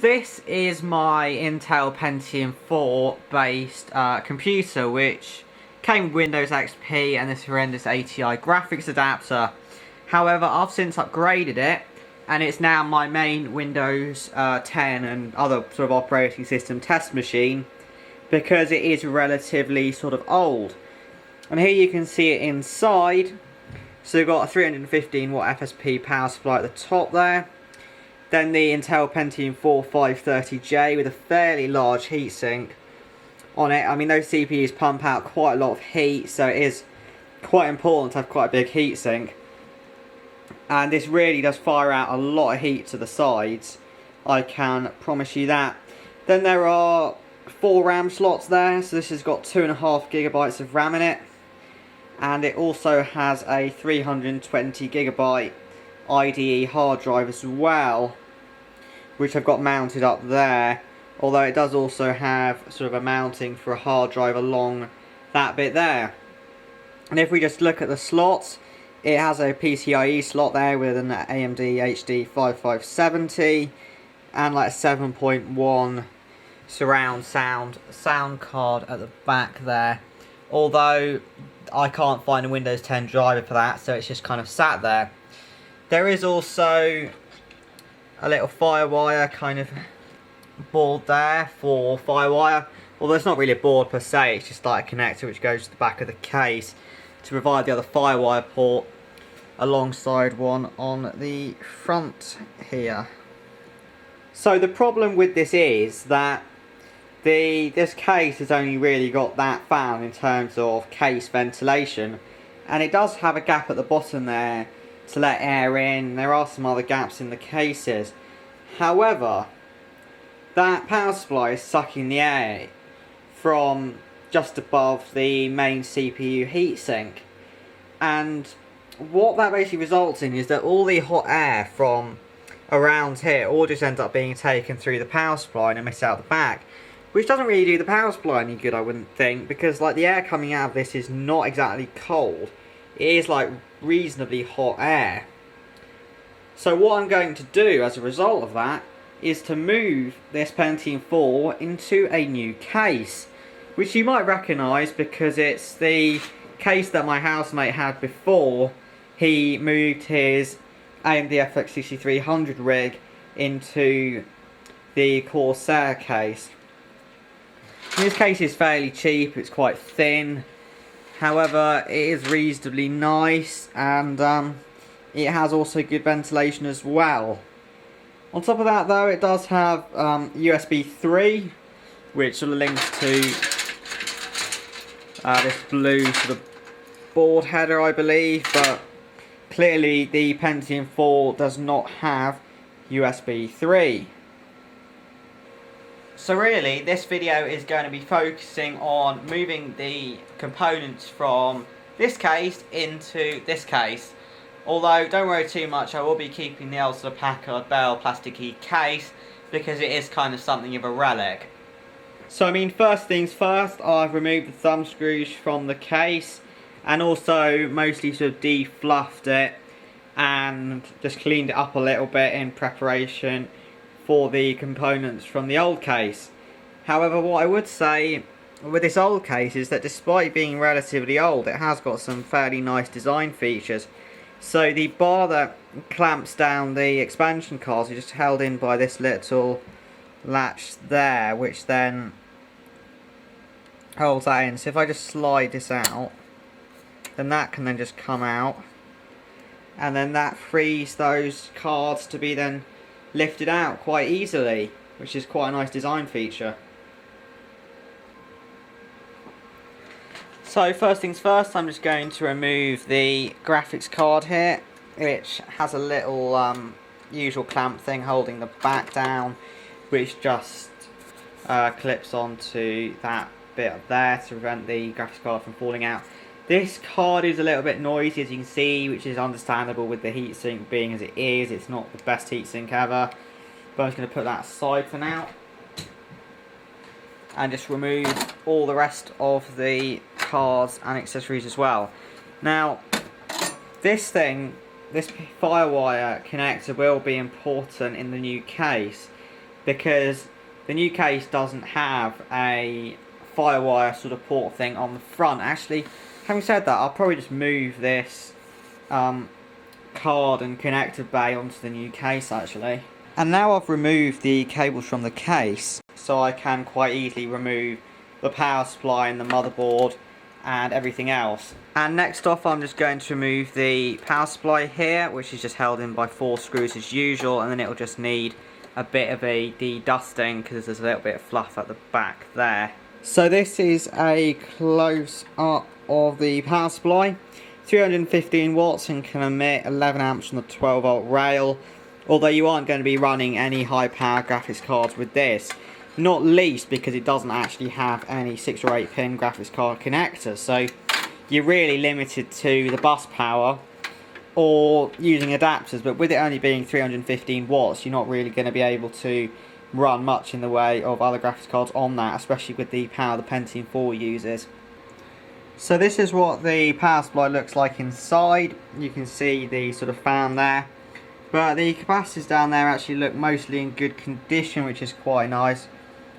This is my Intel Pentium 4 based computer, which came with Windows XP and this horrendous ATI graphics adapter. However, I've since upgraded it and it's now my main Windows 10 and other sort of operating system test machine because it is relatively sort of old. And here you can see it inside. So we've got a 315 watt FSP power supply at the top there. Then the Intel Pentium 4 530J with a fairly large heatsink on it. I mean, those CPUs pump out quite a lot of heat, so it is quite important to have quite a big heatsink. And this really does fire out a lot of heat to the sides, I can promise you that. Then there are 4 RAM slots there, so this has got 2.5 gigabytes of RAM in it. And it also has a 320 gigabyte IDE hard drive as well, which I've got mounted up there, although it does also have sort of a mounting for a hard drive along that bit there. And if we just look at the slots, it has a PCIe slot there with an AMD HD 5570 and like a 7.1 surround sound card at the back there, although I can't find a Windows 10 driver for that, so it's just kind of sat there. There is also a little Firewire kind of board there for Firewire, although it's not really a board per se, it's just like a connector which goes to the back of the case to provide the other Firewire port alongside one on the front here. So the problem with this is that this case has only really got that fan in terms of case ventilation, and it does have a gap at the bottom there to let air in. There are some other gaps in the cases. However, that power supply is sucking the air from just above the main CPU heatsink, and what that basically results in is that all the hot air from around here all just ends up being taken through the power supply and emits out the back, which doesn't really do the power supply any good, I wouldn't think, because like the air coming out of this is not exactly cold. It is like reasonably hot air. So what I'm going to do as a result of that is to move this Pentium 4 into a new case, which you might recognise because it's the case that my housemate had before he moved his AMD FX 6300 rig into the Corsair case. This case is fairly cheap, it's quite thin. However, it is reasonably nice, and it has also good ventilation as well. On top of that though, it does have USB 3, which sort of links to this blue sort of board header, I believe, but clearly the Pentium 4 does not have USB 3. So really, this video is going to be focusing on moving the components from this case into this case. Although, don't worry too much, I will be keeping the old sort of Packard Bell plasticky case because it is kind of something of a relic. So I mean, first things first, I've removed the thumb screws from the case and also mostly sort of de-fluffed it and just cleaned it up a little bit in preparation for the components from the old case. However, what I would say with this old case is that despite being relatively old, it has got some fairly nice design features. So the bar that clamps down the expansion cards is just held in by this little latch there, which then holds that in. So if I just slide this out, then that can then just come out, and then that frees those cards to be then lifted out quite easily, which is quite a nice design feature. So first things first, I'm just going to remove the graphics card here, which has a little usual clamp thing holding the back down, which just clips onto that bit up there to prevent the graphics card from falling out. This card is a little bit noisy, as you can see, which is understandable with the heatsink being as it is. It's not the best heatsink ever, but I'm just going to put that aside for now and just remove all the rest of the cards and accessories as well. Now, this Firewire connector will be important in the new case because the new case doesn't have a firewire sort of port thing on the front. Actually, having said that, I'll probably just move this card and connector bay onto the new case actually. And now I've removed the cables from the case, so I can quite easily remove the power supply and the motherboard and everything else. And next off, I'm just going to remove the power supply here, which is just held in by 4 screws as usual, and then it'll just need a bit of a de-dusting because there's a little bit of fluff at the back there. So this is a close-up of the power supply. 315 watts and can emit 11 amps from the 12 volt rail, although you aren't going to be running any high power graphics cards with this, not least because it doesn't actually have any 6 or 8 pin graphics card connectors, so you're really limited to the bus power or using adapters. But with it only being 315 watts, you're not really going to be able to run much in the way of other graphics cards on that, especially with the power the Pentium 4 uses. So this is what the power supply looks like inside. You can see the sort of fan there, but the capacitors down there actually look mostly in good condition, which is quite nice,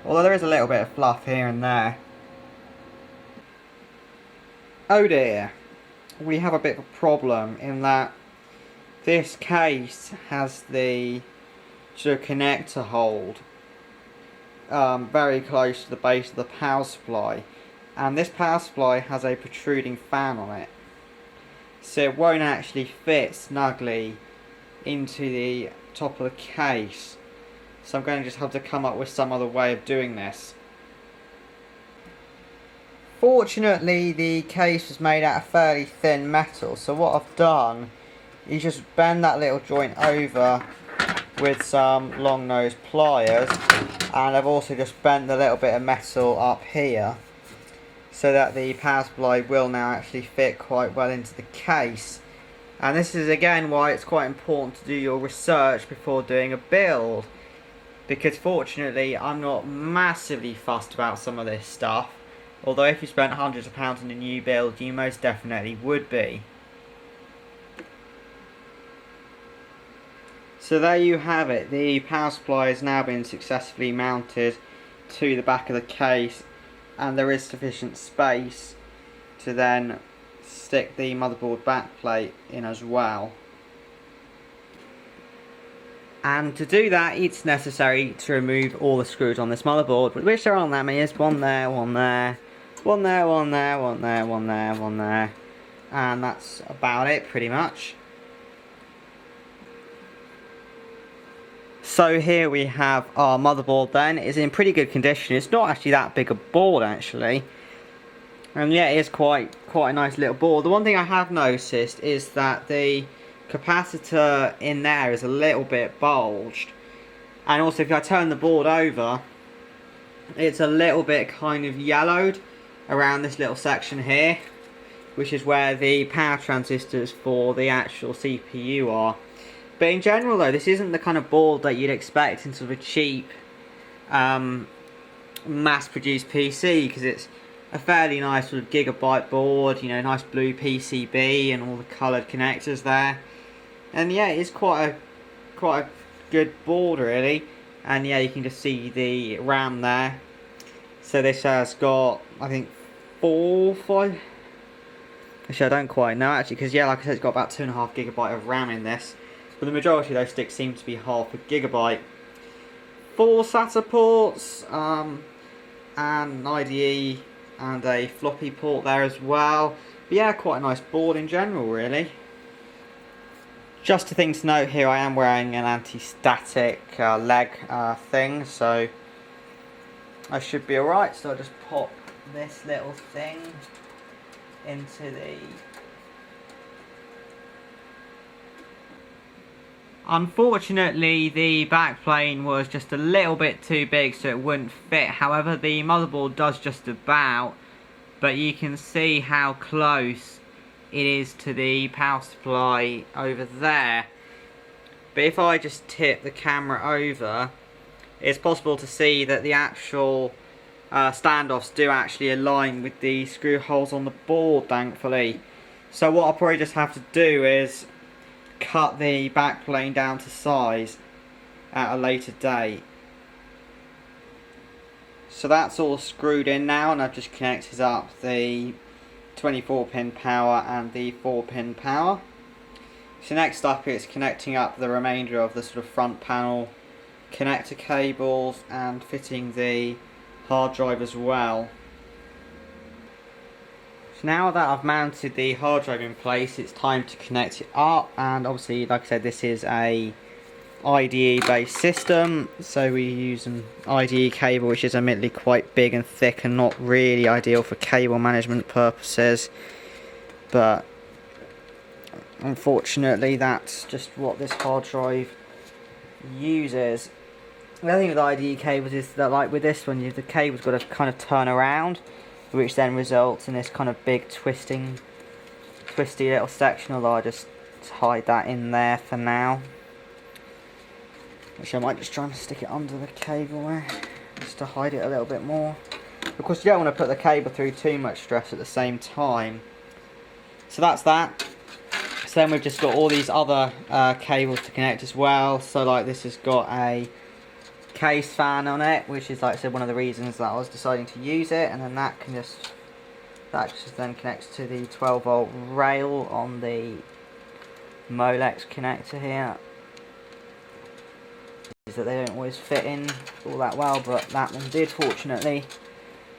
although there is a little bit of fluff here and there. Oh dear, we have a bit of a problem in that this case has the sort of connector hold very close to the base of the power supply, and this power supply has a protruding fan on it, so it won't actually fit snugly into the top of the case. So I'm going to just have to come up with some other way of doing this. Fortunately, the case was made out of fairly thin metal, so what I've done is just bend that little joint over with some long nose pliers, and I've also just bent the little bit of metal up here so that the power supply will now actually fit quite well into the case. And this is again why it's quite important to do your research before doing a build, because fortunately I'm not massively fussed about some of this stuff, although if you spent hundreds of pounds on a new build you most definitely would be. So there you have it, the power supply has now been successfully mounted to the back of the case, and there is sufficient space to then stick the motherboard backplate in as well. And to do that, it's necessary to remove all the screws on this motherboard, which there aren't that many. There's one there, one there, one there, one there, one there, one there, one there, and that's about it pretty much. So here we have our motherboard then. It's in pretty good condition. It's not actually that big a board actually. And yeah, it is quite a nice little board. The one thing I have noticed is that the capacitor in there is a little bit bulged. And also if I turn the board over, it's a little bit kind of yellowed around this little section here, which is where the power transistors for the actual CPU are. But in general though, this isn't the kind of board that you'd expect in sort of a cheap mass-produced PC, because it's a fairly nice sort of gigabyte board, you know, nice blue PCB and all the coloured connectors there. And yeah, it's quite a good board really. And yeah, you can just see the RAM there. So this has got, I think, 5... Actually, I don't quite know actually, because yeah, like I said, it's got about 2.5 GB of RAM in this. But the majority of those sticks seem to be half a gigabyte. 4 SATA ports, and an IDE and a floppy port there as well. But yeah, quite a nice board in general really. Just a thing to note here, I am wearing an anti-static leg thing, so I should be alright. So I'll just pop this little thing into the... Unfortunately, the backplane was just a little bit too big, so it wouldn't fit. However, the motherboard does just about, but you can see how close it is to the power supply over there. But if I just tip the camera over, it's possible to see that the actual standoffs do actually align with the screw holes on the board, thankfully. So what I'll probably just have to do is cut the backplane down to size at a later date. So that's all screwed in now, and I've just connected up the 24-pin power and the 4-pin power. So next up it's connecting up the remainder of the sort of front panel connector cables and fitting the hard drive as well. So now that I've mounted the hard drive in place, it's time to connect it up, and obviously, like I said, this is a IDE based system, so we use an IDE cable which is admittedly quite big and thick and not really ideal for cable management purposes, but unfortunately that's just what this hard drive uses. The other thing with IDE cables is that, like with this one, the cable's got to kind of turn around, which then results in this kind of big twisty little section, although I just hide that in there for now. Which I might just try and stick it under the cable there, just to hide it a little bit more. Of course, you don't want to put the cable through too much stress at the same time. So that's that. So then we've just got all these other cables to connect as well. So like this has got a case fan on it, which is, like I said, one of the reasons that I was deciding to use it. And then that just then connects to the 12-volt rail on the Molex connector here. Is that they don't always fit in all that well, but that one did, fortunately.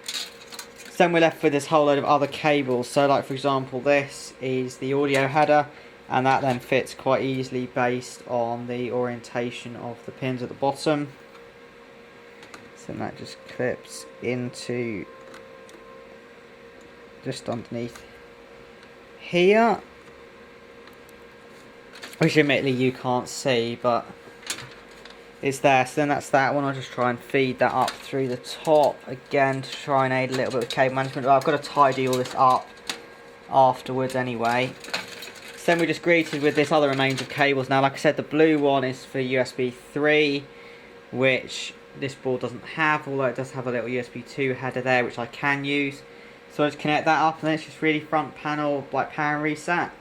So then we're left with this whole load of other cables. So like for example, this is the audio header, and that then fits quite easily based on the orientation of the pins at the bottom. So that just clips into just underneath here, which admittedly you can't see, but it's there. So then that's that one. I'll just try and feed that up through the top again to try and aid a little bit with cable management. But I've got to tidy all this up afterwards anyway. So then we're just greeted with this other remainder of cables. Now, like I said, the blue one is for USB 3, which this board doesn't have, although it does have a little USB 2 header there, which I can use. So I just connect that up, and then it's just really front panel, like power and reset.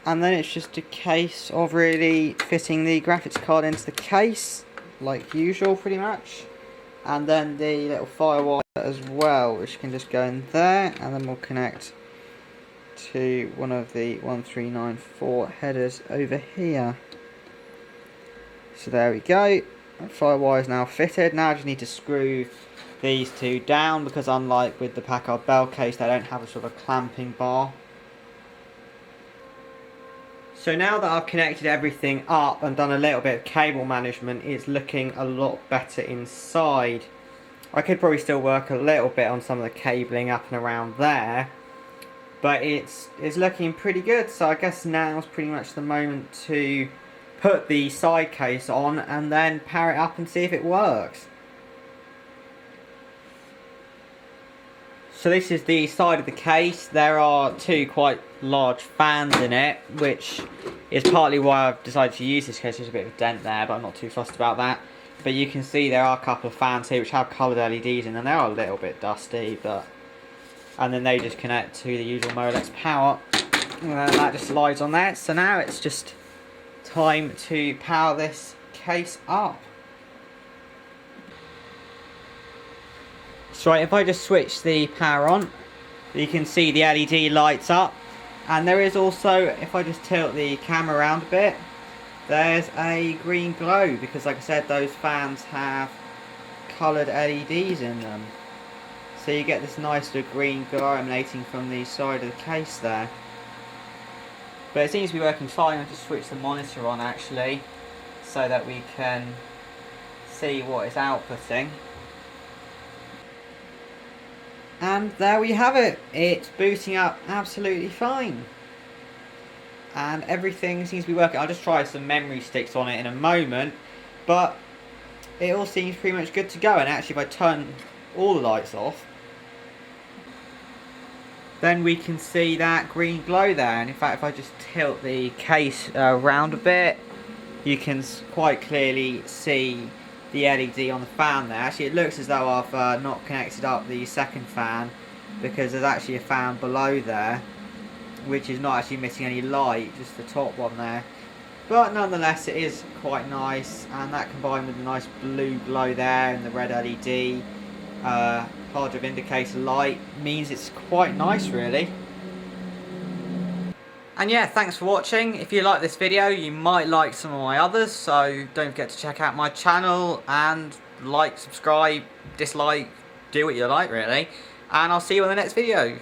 And then it's just a case of really fitting the graphics card into the case, like usual pretty much. And then the little firewire as well, which can just go in there, and then we'll connect to one of the 1394 headers over here. So there we go, firewire is now fitted. Now I just need to screw these two down, because unlike with the Packard bell case, they don't have a sort of a clamping bar. So now that I've connected everything up and done a little bit of cable management, it's looking a lot better inside. I could probably still work a little bit on some of the cabling up and around there, but it's looking pretty good. So I guess now's pretty much the moment to put the side case on and then power it up and see if it works. So this is the side of the case. There are two quite large fans in it, which is partly why I've decided to use this case. There's a bit of a dent there, but I'm not too fussed about that. But you can see there are a couple of fans here which have coloured LEDs in them. They are a little bit dusty, but and then they just connect to the usual Molex power, and then that just slides on there. So now it's just time to power this case up. So right, if I just switch the power on, you can see the LED lights up, and there is also, if I just tilt the camera around a bit, there's a green glow, because like I said, those fans have coloured LEDs in them. So you get this nice little green glow emanating from the side of the case there. But it seems to be working fine. I'll just switch the monitor on actually, so that we can see what it's outputting. And there we have it. It's booting up absolutely fine. And everything seems to be working. I'll just try some memory sticks on it in a moment. But it all seems pretty much good to go. And actually, if I turn all the lights off, then we can see that green glow there. And in fact, if I just tilt the case around a bit, you can quite clearly see the LED on the fan there. Actually, it looks as though I've not connected up the second fan, because there's actually a fan below there which is not actually emitting any light, just the top one there. But nonetheless, it is quite nice, and that combined with the nice blue glow there and the red LED hard drive indicator light means it's quite nice, really. And yeah, thanks for watching. If you like this video, you might like some of my others, so don't forget to check out my channel and like, subscribe, dislike, do what you like really. And I'll see you in the next video.